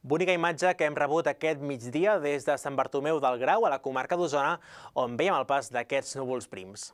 Bonica imatge que hem rebut aquest migdia des de Sant Bartomeu del Grau, a la comarca d'Osona, on veiem el pas d'aquests núvols prims.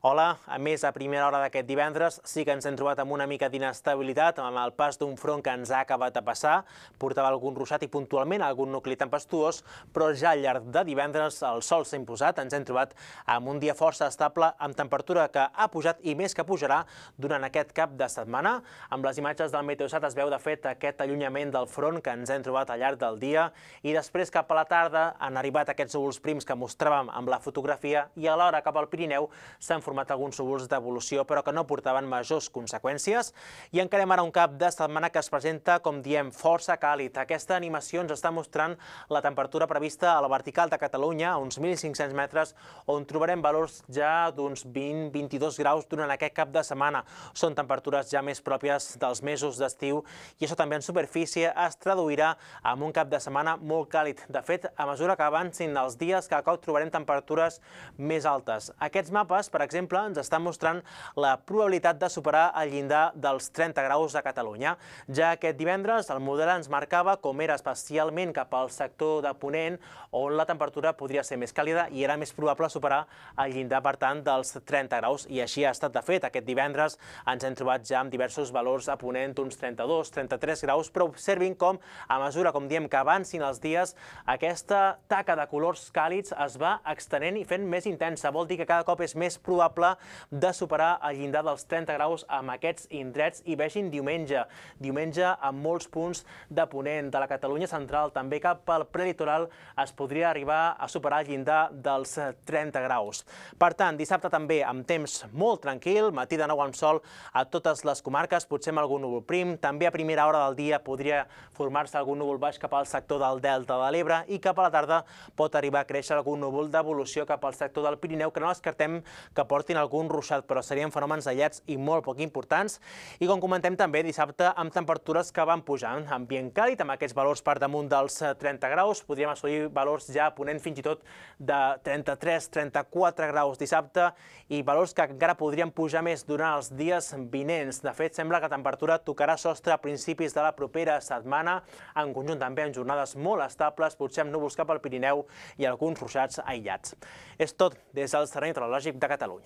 Hola, a més, a primera hora d'aquest divendres sí que ens hem trobat amb una mica d'inestabilitat amb el pas d'un front que ens ha acabat de passar. Portava algun ruixat i puntualment algun nucli tempestuós, però ja al llarg de divendres el sol s'ha imposat. Ens hem trobat amb un dia força estable, amb temperatura que ha pujat i més que pujarà durant aquest cap de setmana. Amb les imatges del Meteosat es veu de fet aquest allunyament del front que ens hem trobat al llarg del dia i després cap a la tarda han arribat aquests núvols prims que mostràvem amb la fotografia i alhora cap al Pirineu s'han format alguns núvols d'evolució però que no portaven majors conseqüències i encarem ara un cap de setmana que es presenta, com diem, força càlid. Aquesta animació ens està mostrant la temperatura prevista a la vertical de Catalunya, a uns 1.500 metres, on trobarem valors ja d'uns 20-22 graus durant aquest cap de setmana. Són temperatures ja més pròpies dels mesos d'estiu i això també en superfície es traduirà en un cap de setmana molt càlid. De fet, a mesura que avancin els dies, cada cop trobarem temperatures més altes. Aquests mapes, per exemple, ens estan mostrant la probabilitat de superar el llindar dels 30 graus a Catalunya. Ja aquest divendres el model ens marcava com era especialment cap al sector de Ponent, on la temperatura podria ser més càlida i era més probable superar el llindar, per tant, dels 30 graus. I així ha estat de fet. Aquest divendres ens hem trobat ja amb diversos valors a Ponent, uns 32-33 graus, però observin com, a mesura, com diem, que avancin els dies, aquesta taca de colors càlids es va extenent i fent més intensa. Vol dir que cada cop és més probable de superar el llindar dels 30 graus amb aquests indrets i vegin diumenge amb molts punts de Ponent, de la Catalunya central, també cap al prelitoral es podria arribar a superar el llindar dels 30 graus. Per tant, dissabte també amb temps molt tranquil, matí de nou amb sol a totes les comarques, potser amb algun núvol prim, també a primera hora del dia podria formar-se algun núvol baix cap al sector del Delta de l'Ebre i cap a la tarda pot arribar a créixer algun núvol d'evolució cap al sector del Pirineu, que no descartem que portin algun ruixat, però serien fenòmens aïllats i molt poc importants. I com comentem també dissabte amb temperatures que van pujant. Ambient càlid, amb aquests valors per damunt dels 30 graus, podríem assolir valors ja a Ponent fins i tot de 33-34 graus dissabte i valors que encara podrien pujar més durant els dies vinents. De fet, sembla que la temperatura tocarà sostre a principis de la propera setmana, en conjunt també en jornades molt estables, potser amb núvols cap al Pirineu i alguns ruixats aïllats. És tot des del Servei Meteorològic de Catalunya.